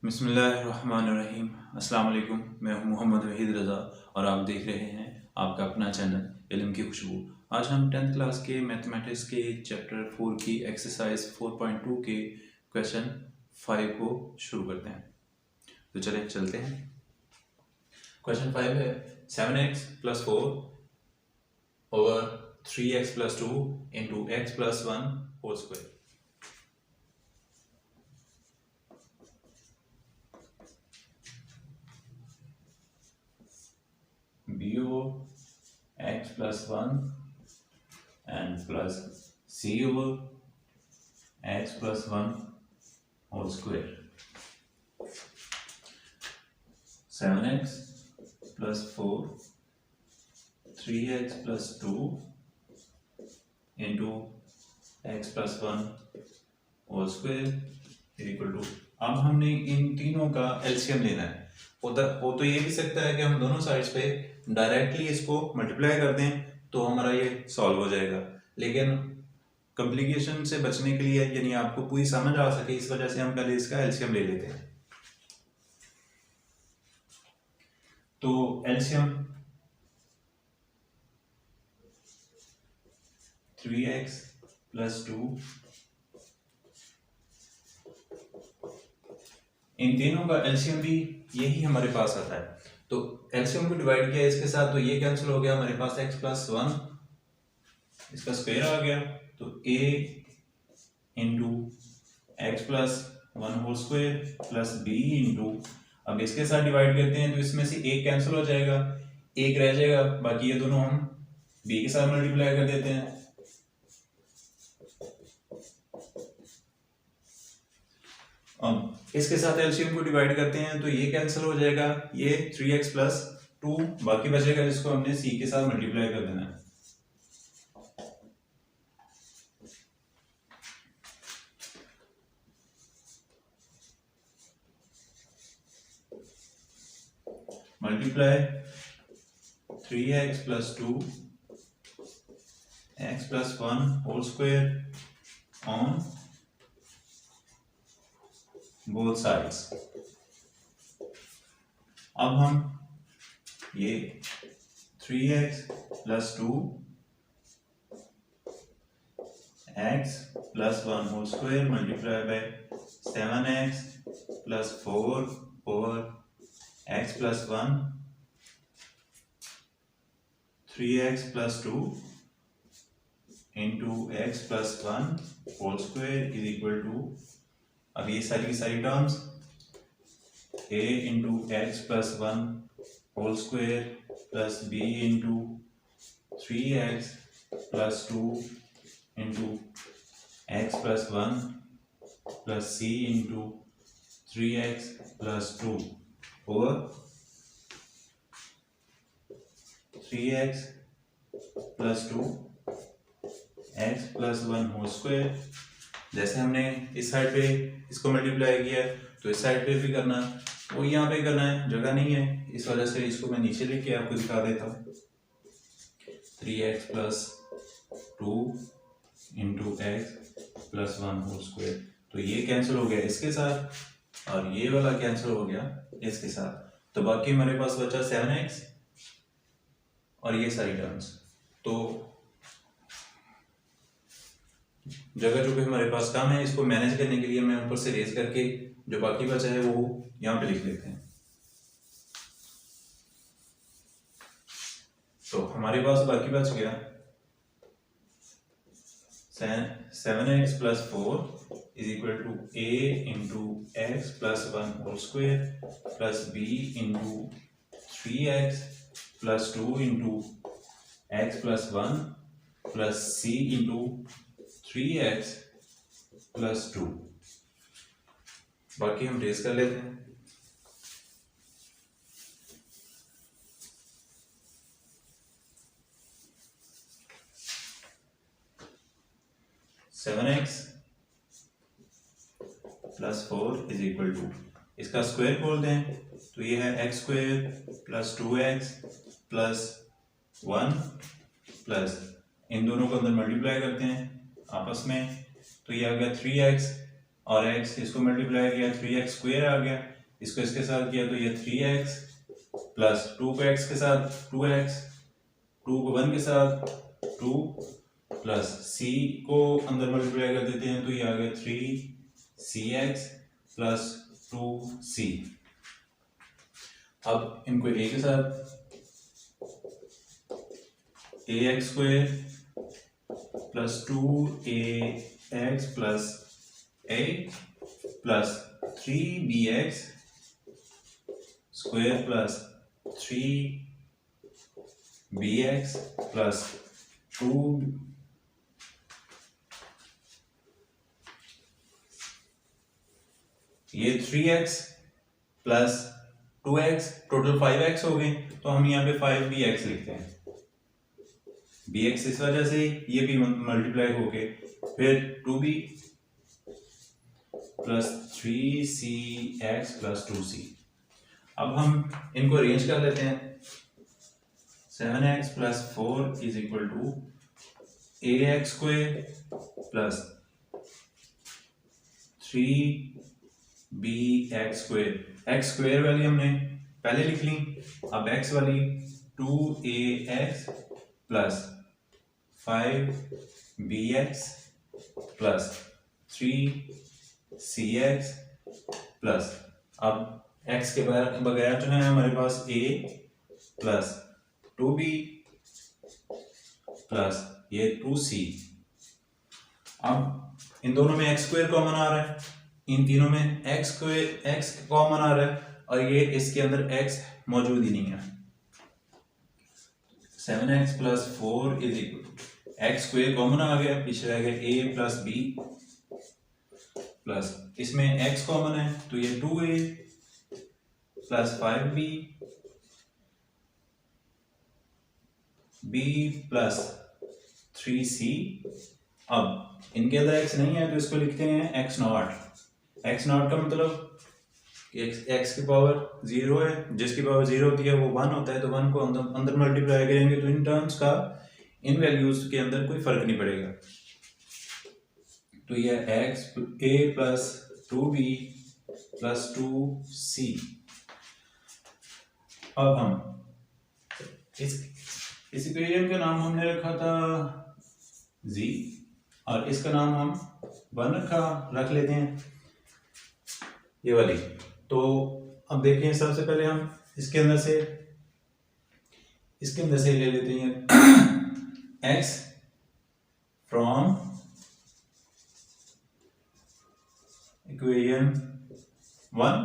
बिस्मिल्लाहिर्रहमानिर्रहीम। अस्सलाम वालेकुम। मैं हूं मोहम्मद वहीद रज़ा और आप देख रहे हैं आपका अपना चैनल इल्म की खुशबू। आज हम 10th क्लास के मैथमेटिक्स के चैप्टर 4 की एक्सरसाइज 4.2 के क्वेश्चन 5 को शुरू करते हैं। तो चलें चलते हैं। क्वेश्चन 5 है 7x + 4 over 3x + 2 into x + 1 whole square. b over x + 1 and plus c over x + 1 whole square. 7x + 4 3x + 2 into x + 1 whole square equal to. अब हमने इन तीनों का एलसीएम लेना है। हो तो ये भी सकता है कि हम दोनों साइड्स पे डायरेक्टली इसको मल्टीप्लाई कर दें तो हमारा ये सॉल्व हो जाएगा, लेकिन कॉम्प्लिकेशन से बचने के लिए, यानी आपको पूरी समझ आ सके, इस वजह से हम पहले इसका एलसीएम ले लेते हैं। तो एलसीएम 3x + 2, इन तीनों का एलसीएम भी यही हमारे पास आता है। तो एलसीएम को डिवाइड किया इसके साथ तो ये कैंसिल हो गया, हमारे पास x + 1 इसका स्क्वायर आ गया, तो a into x + 1 whole square plus b into, अब इसके साथ डिवाइड करते हैं तो इसमें से एक कैंसिल हो जाएगा, एक रह जाएगा, बाकी ये दोनों हम b के साथ मल्टीप्लाई कर देते हैं। अब इसके साथ एलसीएम को डिवाइड करते हैं तो ये कैंसिल हो जाएगा, ये 3x + 2 बाकी बचेगा जिसको हमने c के साथ मल्टीप्लाई कर देना है। Multiply 3x + 2 x + 1 whole square on both sides. अब हम ये 3x + 2 x + 1 whole square multiply by 7x + 4 over x + 1 3x + 2 into x + 1 whole square is equal to, अब ये सारी की सारी terms a into x + 1 whole square plus b into 3x + 2 into x + 1 plus c into 3x + 2 over 3x + 2 x + 1 whole square. जैसे हमने इस side पे इसको मल्टीप्लाई किया तो इस साइड पे भी करना, वो यहाँ पे करना है, जगह नहीं है, इस वजह से इसको मैं नीचे लेके आपको दिखा देता हूँ। 3x + 2 into x + 1 whole square, तो ये कैंसिल हो गया इसके साथ और ये वाला कैंसिल हो गया इसके साथ, तो बाकी हमारे पास बचा 7x और ये सारी टर्म्स। तो जगह जो कि हमारे पास कम है, इसको मैनेज करने के लिए मैं ऊपर से रेज करके जो बाकी बचा है वो यहाँ पे लिख लेते हैं। तो हमारे पास बाकी बच गया 7x + 4 is equal to a into x + 1 whole square plus b into 3x + 2 into x + 1 plus c into 3x + 2। बाकी हम रेज कर लेते हैं। Seven x + 4 is equal to, इसका स्क्वायर खोल दें तो ये है x² + 2x + 1 प्लस इन दोनों को अंदर मल्टीप्लाई करते हैं आपस में, तो ये आ गया 3x और x इसको मल्टीप्लाई किया 3x स्क्वायर आ गया, इसको इसके साथ किया तो ये 3x प्लस 2 को x के साथ 2x, 2 को 1 के साथ 2 प्लस c को अंदर मल्टीप्लाई कर देते हैं तो ये आ गया 3cx प्लस 2c। अब इनको a के साथ ax square plus 2ax plus a plus 3bx square plus 3bx plus 2 ये 3x plus 2x total 5x हो गए, तो हम यहाँ पे 5bx लिखते हैं। bx इस वजह से ये भी मल्टीप्लाई हो गए, फिर 2b plus 3cx plus 2c। अब हम इनको अरेंज कर लेते हैं। 7x plus 4 is equal to ax square plus 3bx square. x square वाली हमने पहले लिख ली, अब x वाली 2ax plus 5bx plus 3cx plus, अब x के बगैर जो है हमारे पास a प्लस 2b प्लस ये 2c। अब इन दोनों में x स्क्वायर कॉमन आ रहा है, इन तीनों में x कॉमन आ रहा है और ये इसके अंदर x मौजूद ही नहीं है। 7x plus 4 is equal x square common आ गया, पीछे रह गया a प्लस b प्लस इसमें x कॉमन है तो ये 2a plus 5b b plus 3c। अब इनके अंदर x नहीं है तो इसको लिखते हैं x नॉट। x नॉट का मतलब x की पावर 0 है, जिसकी पावर 0 होती है वो 1 होता है, तो 1 को अंदर मल्टीप्लाई करेंगे तो इन टर्म्स का इन वैल्यूज के अंदर कोई फर्क नहीं पड़ेगा। तो ये x a plus 2b plus 2c। अब हम इस इक्वेशन का नाम हमने रखा था z और इसका नाम हम 1 रख लेते हैं, ये वाली। तो अब देखें, सबसे पहले हम इसके अंदर से ले लेते हैं x from equation 1।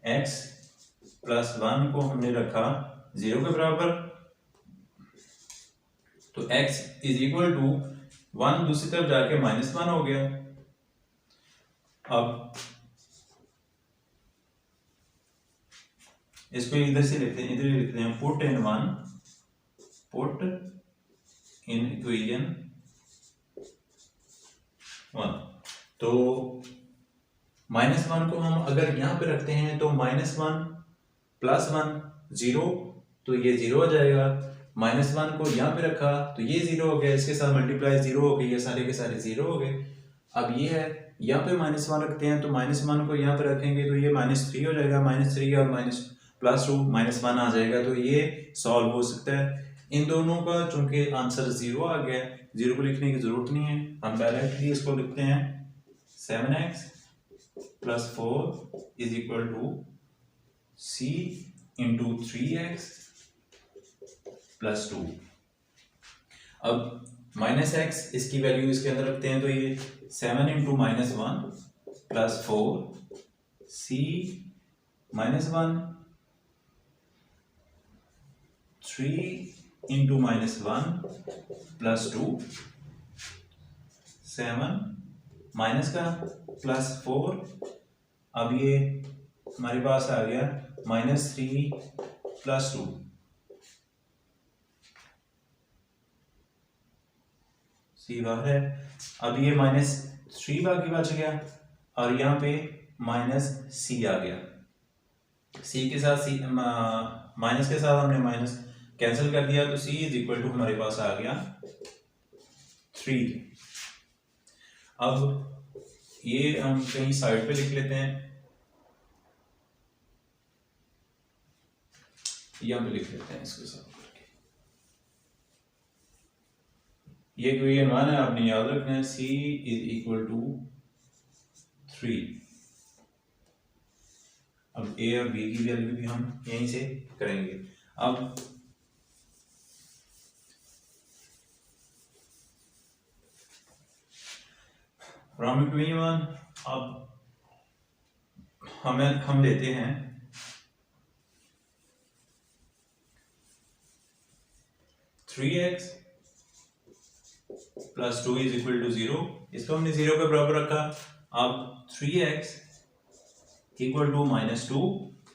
x plus 1 को हमने रखा 0 के बराबर, तो x इज इक्वल टू 1 दूसरी तरफ जाके -1 हो गया। अब इसको इधर से लिखते हैं, इधर लिखते हैं पुट इन इक्वेशन 1। तो -1 को हम अगर यहां पे रखते हैं तो -1 प्लस 1 0, तो ये 0 हो जाएगा। -1 को यहाँ पे रखा तो ये 0 हो गया, इसके साथ मल्टीप्लाई 0 हो गई, ये सारे के सारे 0 हो गए। अब ये है यहाँ पे -1 रखते हैं तो -1 को यहाँ पे रखेंगे तो ये -3 हो जाएगा, -3 और +2 -1 आ जाएगा, तो ये सॉल्व हो सकता है। इन दोनों का चूंकि आंसर 0 आ गया, 0 को लिखने की जरूरत नहीं है, हम डायरेक्टली इसको लिखते हैं 7x plus 4 is equal to c into 3x plus 2। अब -x इसकी वैल्यू इसके अंदर रखते हैं तो ये 7 into -1 plus 4 c -1 3 into -1 plus 2 7 minus का प्लस 4। अब ये हमारे पास आ गया -3 प्लस 2। सी बाहर है। अब ये -3 बाकी बच गया और यहाँ पे -c आ गया। c के साथ माइनस के साथ हमने माइनस कैंसिल कर दिया तो c इज इक्वल टू हमारे पास आ गया 3। अब ये हम कहीं साइड पे लिख लेते हैं, यहाँ पे लिख लेते हैं इसके साथ करके। ये इक्वेशन 1 है, आपने याद रखना है c इज इक्वल टू 3। अब a और b की वैल्यू भी हम यहीं से करेंगे। अब फ्रॉम इक्वेशन 1 अब हम लेते हैं 3x plus 2 is equal to 0। इसको हमने 0 के बराबर रखा। अब 3x इक्वल टू -2,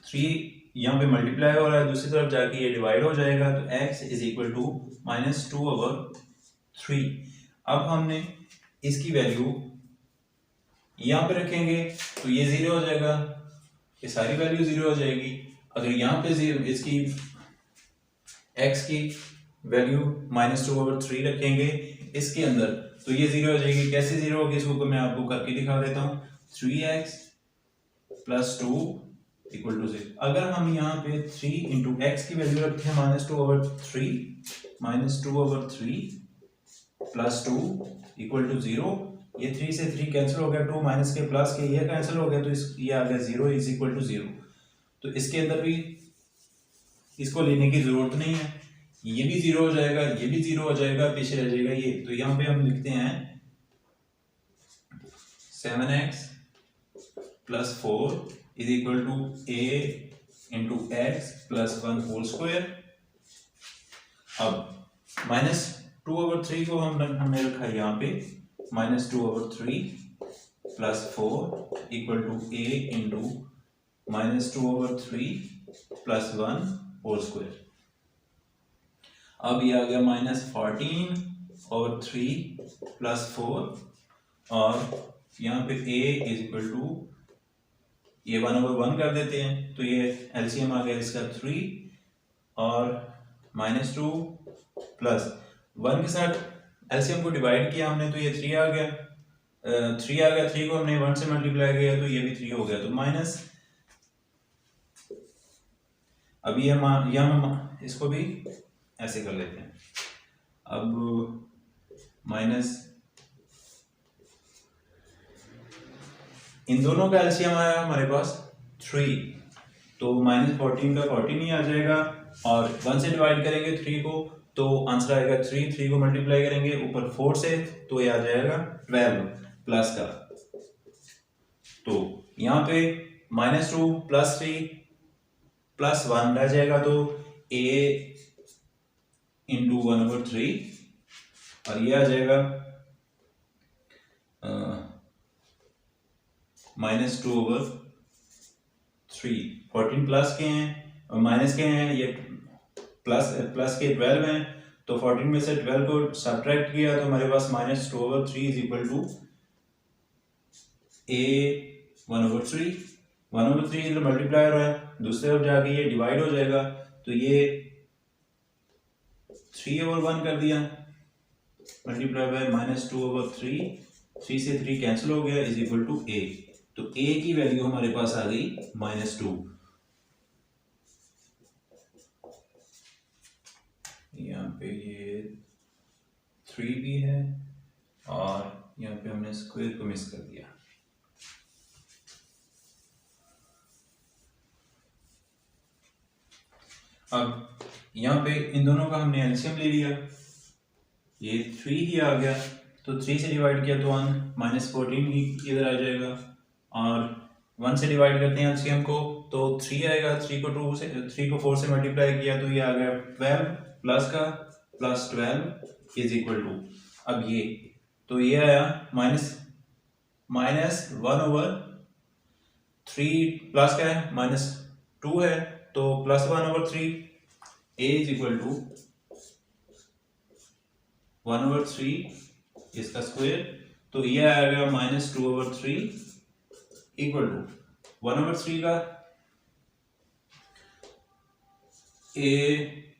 3 यहाँ पे मल्टीप्लाई हो रहा है, दूसरी तरफ जाके ये डिवाइड हो जाएगा, तो x इज इक्वल टू -2/3। अब हमने इसकी वैल्यू यहाँ पे रखेंगे तो ये 0 हो जाएगा, ये सारी वैल्यू 0 हो जाएगी। अगर यहाँ पे इसकी x की वैल्यू -2/3 रखेंगे इसके अंदर, तो ये 0 हो जाएगी। कैसे 0 होगी इसको मैं आपको करके दिखा देता हूँ। 3x plus 2 equal to 0। अगर हम यहाँ पे 3 इंटू एक्स की वैल्यू रखें -2/3 प्लस 2 इक्वल टू 0, ये 3 से 3 कैंसिल हो गया, 2 माइनस के प्लस के ये कैंसिल हो गया, तो ये आ गया 0 इज इक्वल टू 0। तो इसके अंदर भी इसको लेने की जरूरत नहीं है, ये भी 0 हो जाएगा, ये भी 0 हो जाएगा, पीछे रह जाएगा ये। तो यहाँ पे हम लिखते हैं 7x plus 4 is equal to a into x plus 1 whole square. अब -2/3 को हमने रखा है यहाँ पे -2/3 plus 4 equal to a into -2/3 plus 1 whole square. अब ये आ गया -14/3 प्लस 4, और यहाँ पे a इज इक्वल टू ये 1/1 कर देते हैं, तो ये एलसीएम आ गया इसका 3, और -2 प्लस 1 के साथ एलसीएम को डिवाइड किया हमने, तो ये 3 आ गया। 3 को हमने 1 से मल्टीप्लाई किया तो ये भी 3 हो गया, तो माइनस। अब ये हम इसको भी ऐसे कर लेते हैं। अब माइनस इन दोनों का एलसीएम आया हमारे पास 3, तो -14 का 14 ही आ जाएगा, और 1 से डिवाइड करेंगे 3 को तो आंसर आएगा 3 को मल्टीप्लाई करेंगे ऊपर 4 से तो ये आ जाएगा 12 प्लस का। तो यहाँ पे -2 प्लस 3 प्लस 1 रह जाएगा, तो a इंटू 1/3, और ये आ जाएगा -2/3। 14 प्लस के हैं और माइनस के हैं, ये प्लस के 12 हैं, तो 14 में से 12 को सब्ट्रैक्ट किया तो हमारे पास -2/3 इज इक्वल टू a 1/3। 1/3 इधर मल्टीप्लाई हो रहा है, दूसरे तरफ जाके ये डिवाइड हो जाएगा, तो ये 3/1 कर दिया मल्टीप्लाई बाय -2/3, 3 से 3 कैंसिल हो गया, इज इक्वल टू a। तो a की वैल्यू हमारे पास आ गई -2। यहाँ पे ये 3 भी है, और यहाँ पे हमने स्क्वायर को मिस कर दिया। अब यहाँ पे इन दोनों का हमने एलसीएम ले लिया, ये 3 ही आ गया, तो 3 से डिवाइड किया तो 1 -14 ही इधर आ जाएगा, और 1 से डिवाइड करते हैं एलसीएम को तो 3 आएगा। 3 को 4 से मल्टीप्लाई किया तो ये आ गया 12 प्लस का प्लस 12 इज इक्वल टू, अब ये तो ये आया -1/3 प्लस का है -2 है, तो +1/3 a इज इक्वल टू 1/3 इसका स्क्वायर, तो ये आएगा -2/3 इक्वल टू 1/3 का a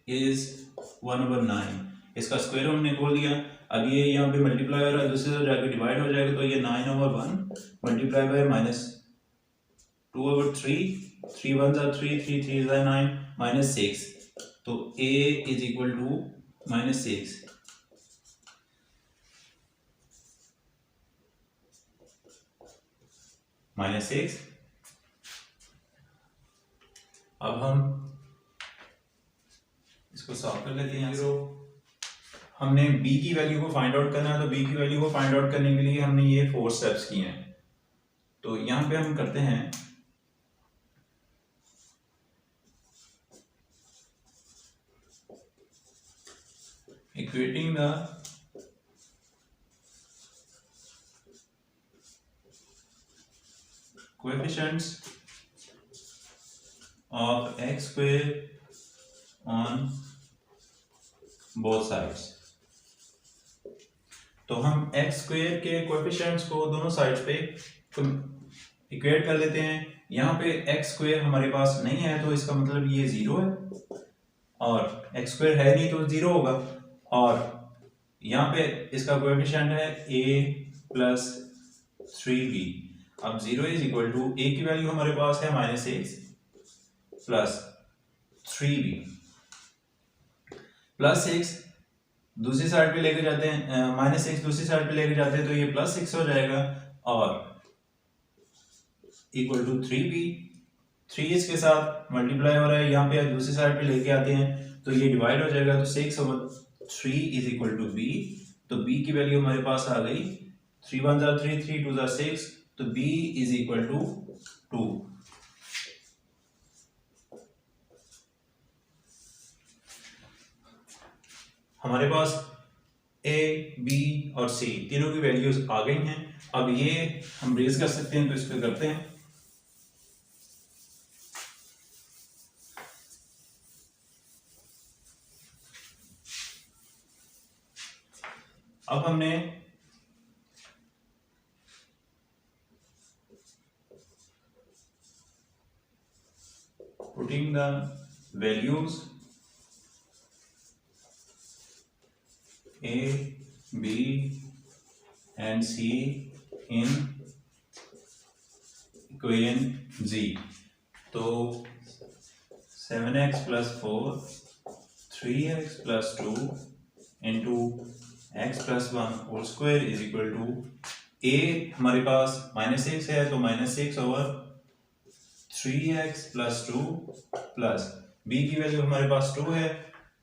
इज 1/9, इसका स्क्वायर हमने खोल दिया अब ये यहाँ पे मल्टीप्लाई हो रहा है, दूसरी तरफ जाके डिवाइड हो जाएगा, तो ये 9/1 मल्टीप्लाई बाय -2/3, 3 1 जा 3, 3 3 जा 9, -6, तो a इज इक्वल टू -6। -6। अब हम इसको सॉल्व कर लेते हैं। हमने b की वैल्यू को फाइंड आउट करना है, तो b की वैल्यू को फाइंड आउट करने के लिए हमने ये 4 स्टेप्स किए हैं। तो यहां पे हम करते हैं equating the coefficients of x square on both sides। तो हम x स्क्वायर के कोएफिशिएंट्स को दोनों साइड्स पे इक्वेट कर लेते हैं। यहाँ पे x स्क्वायर हमारे पास नहीं है, तो इसका मतलब ये 0 है, और x स्क्वायर है नहीं तो 0 होगा। और यहाँ पे इसका कोएफिशिएंट है a प्लस 3b। अब 0 इज इक्वल टू a की वैल्यू हमारे पास है -6 प्लस 3b प्लस 6 दूसरी साइड पे लेके जाते हैं, -6 दूसरी साइड पे लेके जाते हैं तो ये +6 हो जाएगा, और इक्वल टू 3b। 3 इसके साथ मल्टीप्लाई हो रहा है, यहाँ पे दूसरी साइड पे लेके आते हैं तो ये डिवाइड हो जाएगा, तो 6/3 इज इक्वल टू b। तो b की वैल्यू हमारे पास आ गई 3 1 जा 3, 3 2 जा 6, तो b इज इक्वल टू 2। हमारे पास a, b और c तीनों की वैल्यूज आ गई हैं। अब ये हम रेज कर सकते हैं, तो इस पे करते हैं। अब हमने putting the values a, b and c in equation g, तो 7x plus 4 3x plus 2 into x plus 1 whole square is equal to a हमारे पास -6 है, तो -6/3x plus 2 प्लस b की वैल्यू हमारे पास 2 है,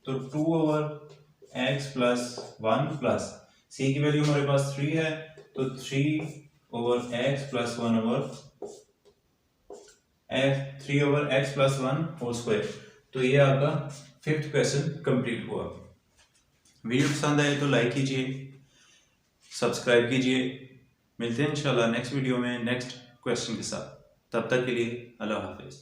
तो 2/x plus 1 प्लस c की value हमारे पास 3 है, तो 3/x plus 3/x plus 1 whole square. तो ये आपका 5th क्वेश्चन कंप्लीट हुआ। वीडियो पसंद आए तो लाइक कीजिए, सब्सक्राइब कीजिए। मिलते हैं इंशाल्लाह नेक्स्ट वीडियो में नेक्स्ट क्वेश्चन के साथ। तब तक के लिए अल्लाह हाफिज।